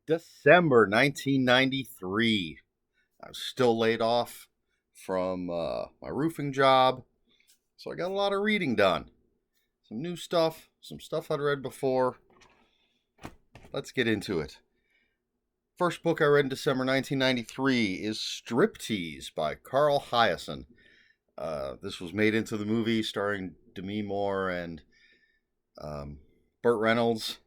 December 1993. I was still laid off from my roofing job, so I got a lot of reading done. Some new stuff, some stuff I'd read before. Let's get into it. First book I read in December 1993 is Striptease by Carl Hyacin. This was made into the movie starring Demi Moore and Burt Reynolds.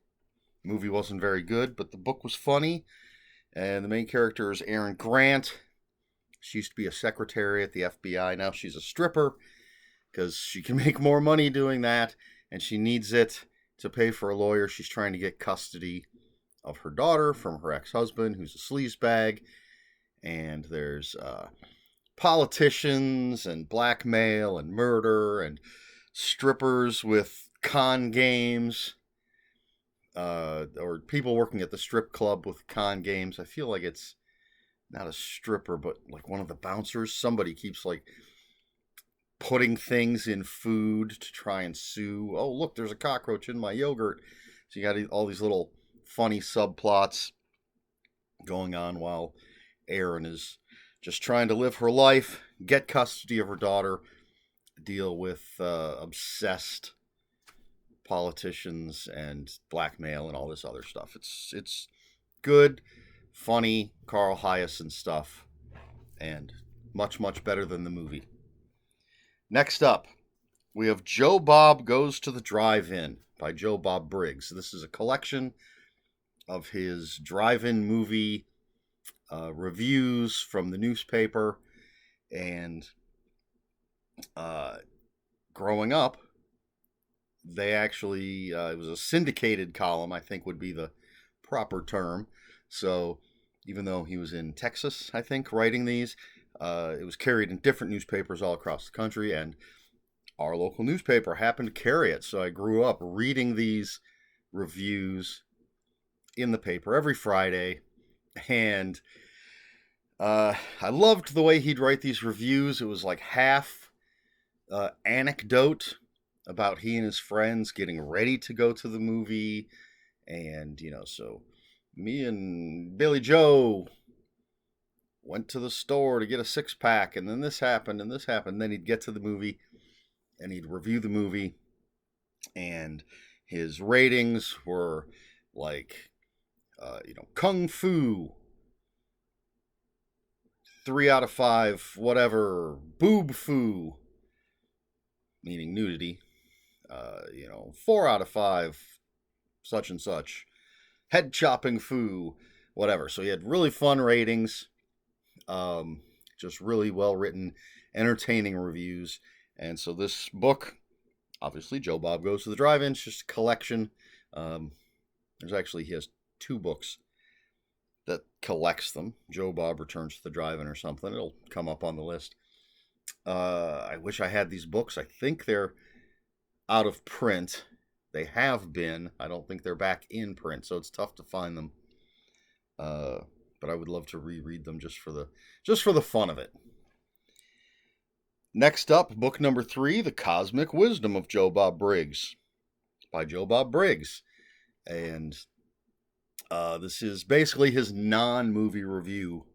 The movie wasn't very good, but the book was funny. And the main character is Erin Grant. She used to be a secretary at the FBI. Now she's a stripper because she can make more money doing that. And she needs it to pay for a lawyer. She's trying to get custody of her daughter from her ex-husband, who's a sleazebag. And there's politicians and blackmail and murder and strippers with con games. Or people working at the strip club with con games. I feel like it's not a stripper, but like one of the bouncers. Somebody keeps like putting things in food to try and sue. Oh, look, there's a cockroach in my yogurt. So you got all these little funny subplots going on while Erin is just trying to live her life, get custody of her daughter, deal with obsessed politicians and blackmail and all this other stuff. It's good, funny Carl Hyacin stuff, and much better than the movie. Next up, we have Joe Bob Goes to the Drive-In by Joe Bob Briggs. This is a collection of his drive-in movie reviews from the newspaper, and growing up, they actually, it was a syndicated column, I think would be the proper term. So even though he was in Texas, I think, writing these, it was carried in different newspapers all across the country, and our local newspaper happened to carry it. So I grew up reading these reviews in the paper every Friday, and I loved the way he'd write these reviews. It was like half anecdote about he and his friends getting ready to go to the movie. And, so me and Billy Joe went to the store to get a six-pack, and then this happened, and this happened. Then he'd get to the movie, and he'd review the movie, and his ratings were like, Kung Fu, 3 out of 5, whatever, Boob Fu, meaning nudity, 4 out of 5, such and such, head chopping foo, whatever. So he had really fun ratings, just really well written, entertaining reviews. And so this book, obviously, Joe Bob Goes to the Drive-In, it's just a collection. He has 2 books that collects them. Joe Bob Returns to the Drive-In or something. It'll come up on the list. I wish I had these books. I think they're out of print. They have been. I don't think they're back in print, so it's tough to find them. But I would love to reread them just for the fun of it. Next up, book number 3, The Cosmic Wisdom of Joe Bob Briggs by Joe Bob Briggs. And this is basically his non-movie review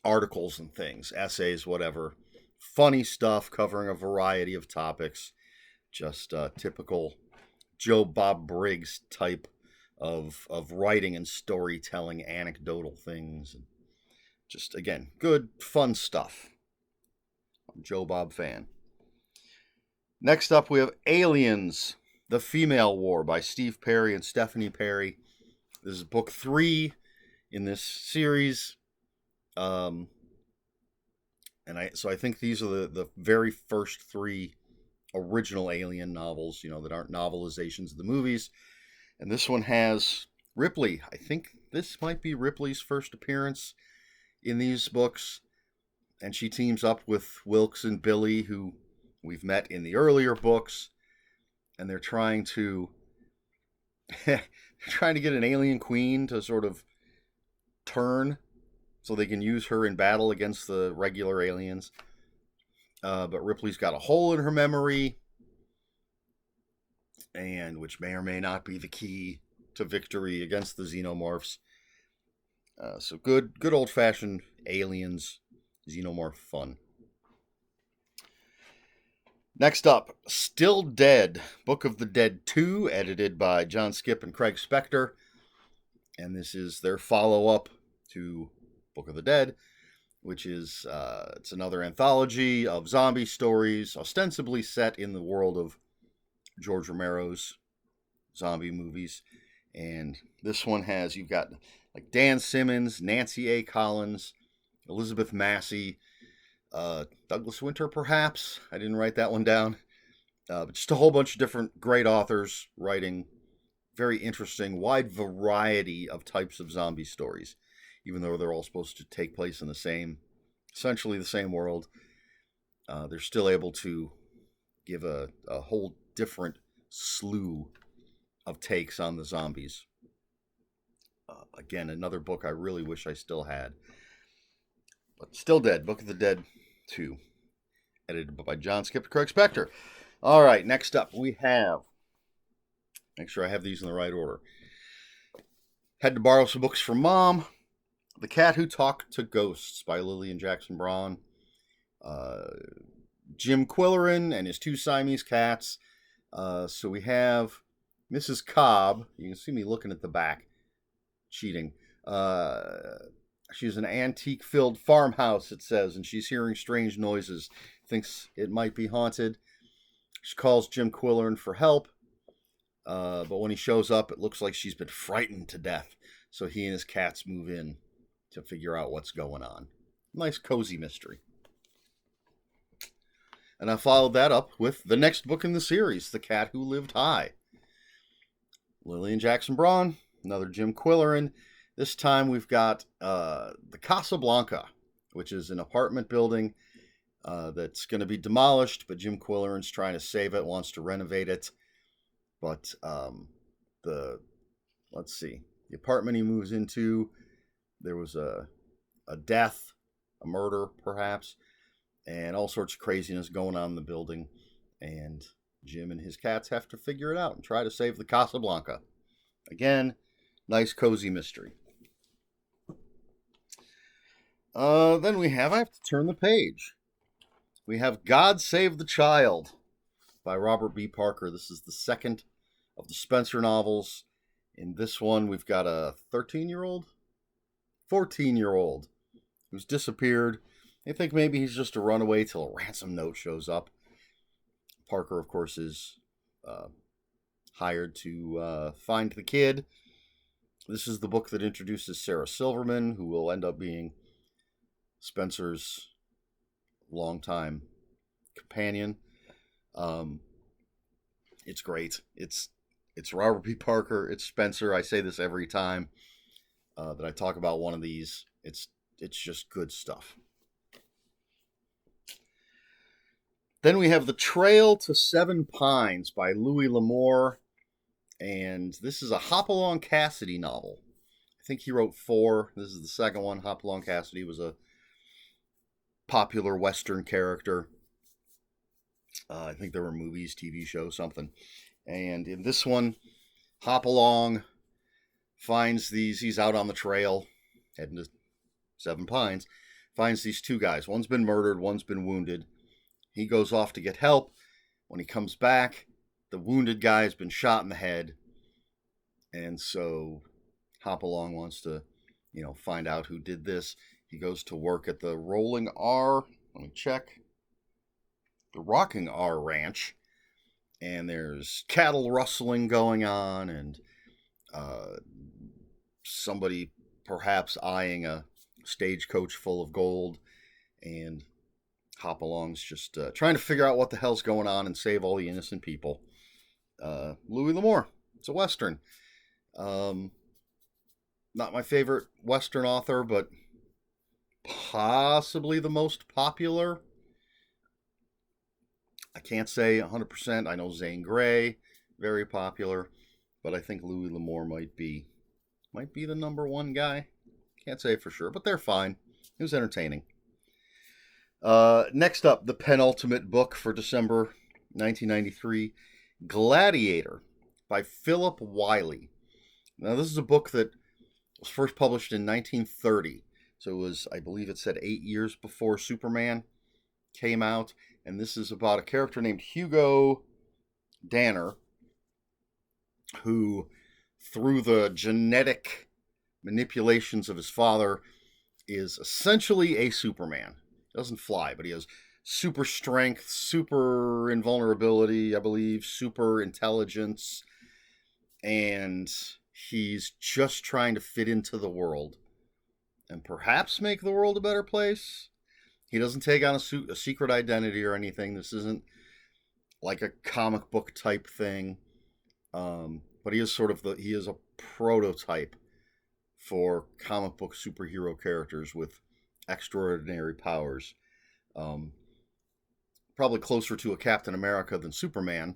articles and things, essays, whatever. Funny stuff covering a variety of topics. Just typical Joe Bob Briggs type of writing and storytelling, anecdotal things. And just, again, good, fun stuff. I'm a Joe Bob fan. Next up, we have Aliens, The Female War by Steve Perry and Stephanie Perry. This is book 3 in this series. I think these are the very first 3 original Alien novels, that aren't novelizations of the movies. And this one has Ripley. I think this might be Ripley's first appearance in these books. And she teams up with Wilkes and Billy, who we've met in the earlier books. And they're trying to get an alien queen to sort of turn so they can use her in battle against the regular aliens. But Ripley's got a hole in her memory, and which may or may not be the key to victory against the xenomorphs. So good old-fashioned aliens, xenomorph fun. Next up, Still Dead, Book of the Dead 2, edited by John Skipp and Craig Spector. And this is their follow-up to Book of the Dead, which is it's another anthology of zombie stories, ostensibly set in the world of George Romero's zombie movies. And this one you've got like Dan Simmons, Nancy A. Collins, Elizabeth Massey, Douglas Winter, perhaps. I didn't write that one down. But just a whole bunch of different great authors writing very interesting, wide variety of types of zombie stories, even though they're all supposed to take place in essentially the same world. They're still able to give a whole different slew of takes on the zombies. Again, another book I really wish I still had. But Still Dead, Book of the Dead 2, edited by John Skipp and Craig Spector. All right, next up we have, make sure I have these in the right order. Had to borrow some books from Mom. The Cat Who Talked to Ghosts by Lillian Jackson Braun. Jim Quillerin and his 2 Siamese cats. So we have Mrs. Cobb. You can see me looking at the back, cheating. She's an antique-filled farmhouse, it says, and she's hearing strange noises. Thinks it might be haunted. She calls Jim Quillerin for help. But when he shows up, it looks like she's been frightened to death. So he and his cats move in to figure out what's going on. Nice, cozy mystery. And I followed that up with the next book in the series, The Cat Who Lived High. Lillian Jackson Braun, another Jim Quillerin. This time we've got the Casablanca, which is an apartment building that's going to be demolished, but Jim Quillerin's trying to save it, wants to renovate it. But the apartment he moves into, there was a death, a murder perhaps, and all sorts of craziness going on in the building. And Jim and his cats have to figure it out and try to save the Casablanca. Again, nice cozy mystery. Then I have to turn the page. We have God Save the Child by Robert B. Parker. This is the second of the Spencer novels. In this one, we've got a 14-year-old who's disappeared. They think maybe he's just a runaway till a ransom note shows up. Parker, of course, is hired to find the kid. This is the book that introduces Sarah Silverman, who will end up being Spencer's longtime companion. It's great. It's Robert B. Parker. It's Spencer. I say this every time that I talk about one of these. It's just good stuff. Then we have The Trail to Seven Pines by Louis L'Amour. And this is a Hopalong Cassidy novel. I think he wrote 4. This is the second one. Hopalong Cassidy was a popular Western character. I think there were movies, TV shows, something. And in this one, Hopalong finds he's out on the trail, heading to Seven Pines, finds these 2 guys. One's been murdered, one's been wounded. He goes off to get help. When he comes back, the wounded guy's been shot in the head. And so Hopalong wants to, find out who did this. He goes to work at the Rolling R. Let me check. The Rocking R Ranch. And there's cattle rustling going on, and somebody perhaps eyeing a stagecoach full of gold. And Hopalong's just trying to figure out what the hell's going on and save all the innocent people. Louis L'Amour. It's a Western. Not my favorite Western author, but possibly the most popular. I can't say 100%. I know Zane Grey, very popular, but I think Louis L'Amour might be the number 1 guy. Can't say for sure, but they're fine. It was entertaining. Next up, the penultimate book for December 1993, Gladiator by Philip Wiley. Now, this is a book that It was first published in 1930. So it was, I believe it said 8 years before Superman came out. And this is about a character named Hugo Danner, who, through the genetic manipulations of his father, is essentially a Superman. He doesn't fly, but he has super strength, super invulnerability, I believe, super intelligence, and he's just trying to fit into the world and perhaps make the world a better place. He doesn't take on a secret identity or anything. This isn't like a comic book type thing. But he is he is a prototype for comic book superhero characters with extraordinary powers. Probably closer to a Captain America than Superman,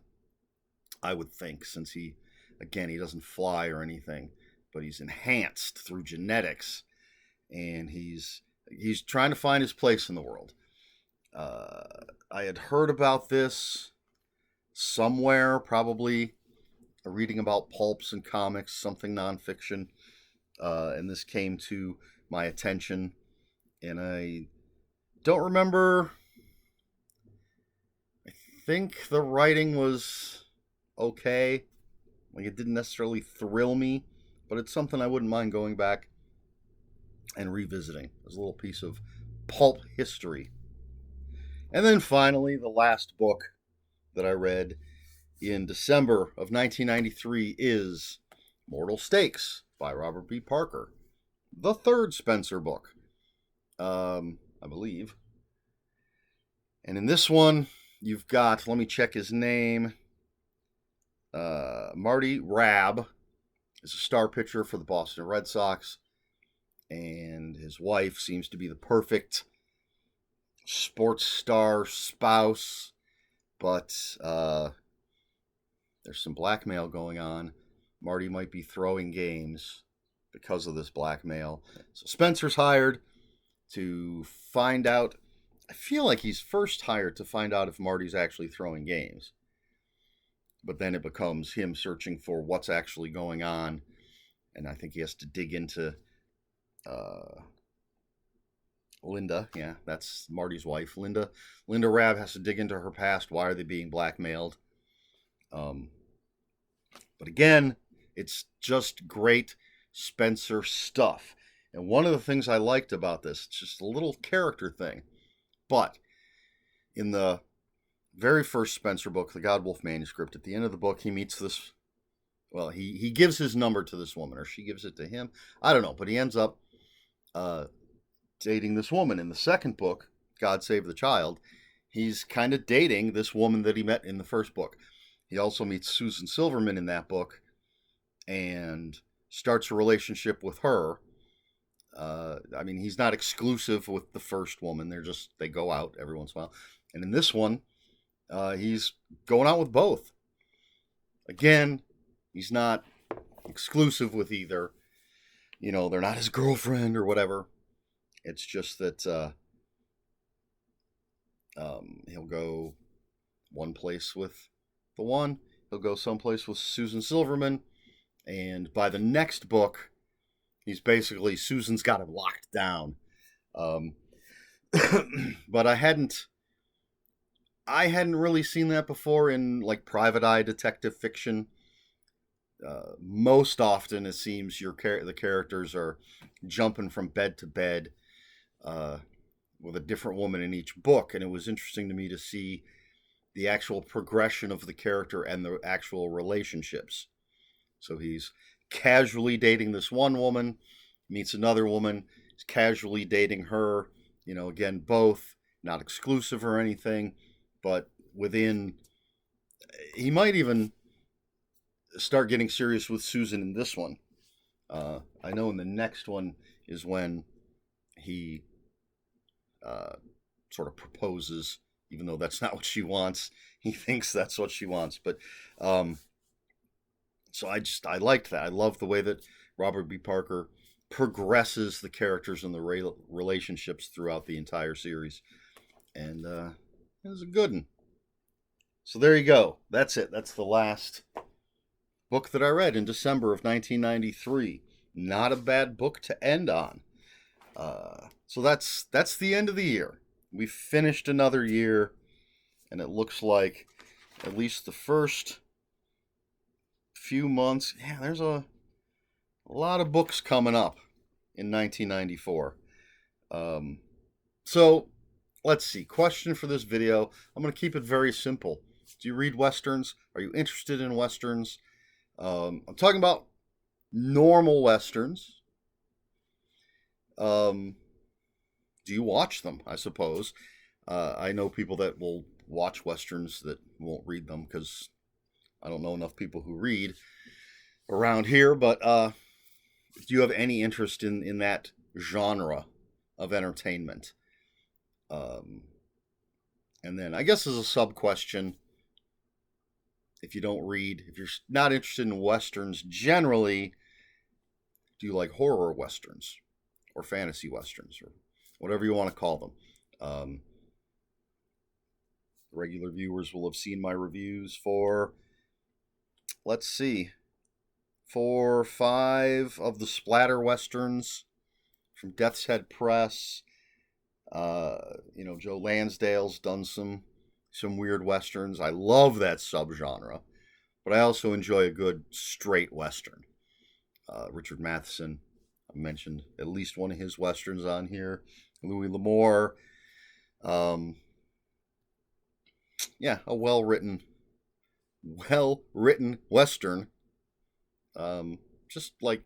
I would think, since he doesn't fly or anything, but he's enhanced through genetics, and he's trying to find his place in the world. I had heard about this somewhere, probably reading about pulps and comics, something nonfiction, and this came to my attention, and I don't remember. I think the writing was okay. Like, it didn't necessarily thrill me, but it's something I wouldn't mind going back and revisiting as a little piece of pulp history. And then finally, the last book that I read in December of 1993 is Mortal Stakes by Robert B. Parker, the third Spencer book, I believe. And in this one, you've got, let me check his name, Marty Rabb is a star pitcher for the Boston Red Sox, and his wife seems to be the perfect sports star spouse, but there's some blackmail going on. Marty might be throwing games because of this blackmail. So Spencer's hired to find out. I feel like he's first hired to find out if Marty's actually throwing games. But then it becomes him searching for what's actually going on. And I think he has to dig into Linda. Yeah, that's Marty's wife. Linda Rabb has to dig into her past. Why are they being blackmailed? But again, it's just great Spencer stuff. And one of the things I liked about this, it's just a little character thing. But in the very first Spencer book, the Godwolf manuscript, at the end of the book, he meets this. Well, he gives his number to this woman, or she gives it to him. I don't know, but he ends up dating this woman. In the second book, God Save the Child, he's kind of dating this woman that he met in the first book. He also meets Susan Silverman in that book and starts a relationship with her. I mean, he's not exclusive with the first woman. They go out every once in a while. And in this one, he's going out with both. Again, he's not exclusive with either. You know, they're not his girlfriend or whatever. It's just that he'll go one place with the one. He'll go someplace with Susan Silverman. And by the next book, he's basically, Susan's got him locked down. But I hadn't really seen that before in like private eye detective fiction. Most often, it seems the characters are jumping from bed to bed with a different woman in each book, and it was interesting to me to see the actual progression of the character and the actual relationships. So he's casually dating this one woman, meets another woman, he's casually dating her. You know, again, both not exclusive or anything, but he might even start getting serious with Susan in this one. I know in the next one is when he sort of proposes, even though that's not what she wants. He thinks that's what she wants. But so I liked that. I love the way that Robert B. Parker progresses the characters and the relationships throughout the entire series. And it was a good one. So there you go. That's it. That's the last book that I read in December of 1993. not a bad book to end on. So that's the end of the year. We finished another year, and it looks like at least the first few months, yeah, there's a lot of books coming up in 1994. So let's see. Question for this video. I'm going to keep it very simple. Do you read Westerns? Are you interested in Westerns? I'm talking about normal Westerns. Do you watch them, I suppose? I know people that will watch Westerns that won't read them because I don't know enough people who read around here. But do you have any interest in that genre of entertainment? And then I guess as a sub question, if you don't read, if you're not interested in Westerns generally, do you like horror Westerns or fantasy Westerns or whatever you want to call them? Regular viewers will have seen my reviews for, let's see, 4 or 5 of the splatter Westerns from Death's Head Press. Joe Lansdale's done some weird Westerns. I love that subgenre, but I also enjoy a good straight Western. Richard Matheson, I mentioned at least one of his Westerns on here. Louis L'Amour. A well-written Western. Just like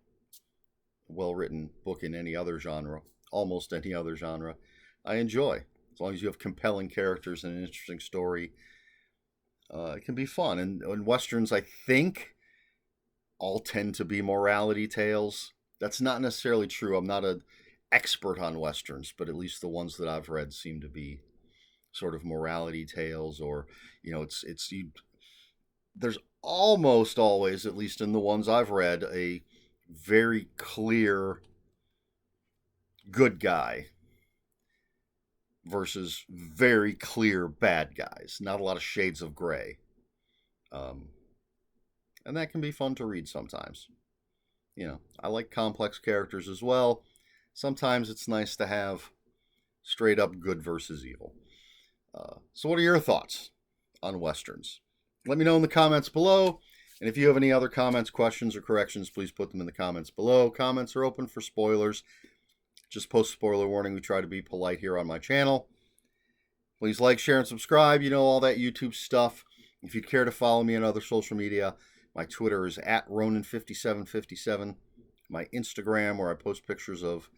a well-written book in any other genre, almost any other genre, I enjoy. As long as you have compelling characters and an interesting story, it can be fun. And Westerns, I think, all tend to be morality tales. That's not necessarily true. I'm not an expert on Westerns, but at least the ones that I've read seem to be sort of morality tales, or there's almost always, at least in the ones I've read, a very clear good guy versus very clear bad guys. Not a lot of shades of gray. And that can be fun to read sometimes. I like complex characters as well. Sometimes it's nice to have straight up good versus evil. So what are your thoughts on Westerns? Let me know in the comments below. And if you have any other comments, questions, or corrections, please put them in the comments below. Comments are open for spoilers. Just post spoiler warning. We try to be polite here on my channel. Please like, share, and subscribe. You know, all that YouTube stuff. If you'd care to follow me on other social media, my Twitter is @Ronin5757. My Instagram, where I post pictures of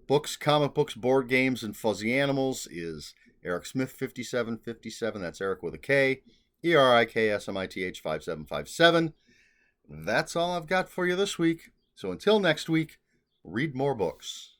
books, comic books, board games, and fuzzy animals, is Eric Smith 5757. That's Eric with a K. ERIKSMITH 5757. That's all I've got for you this week. So until next week, read more books.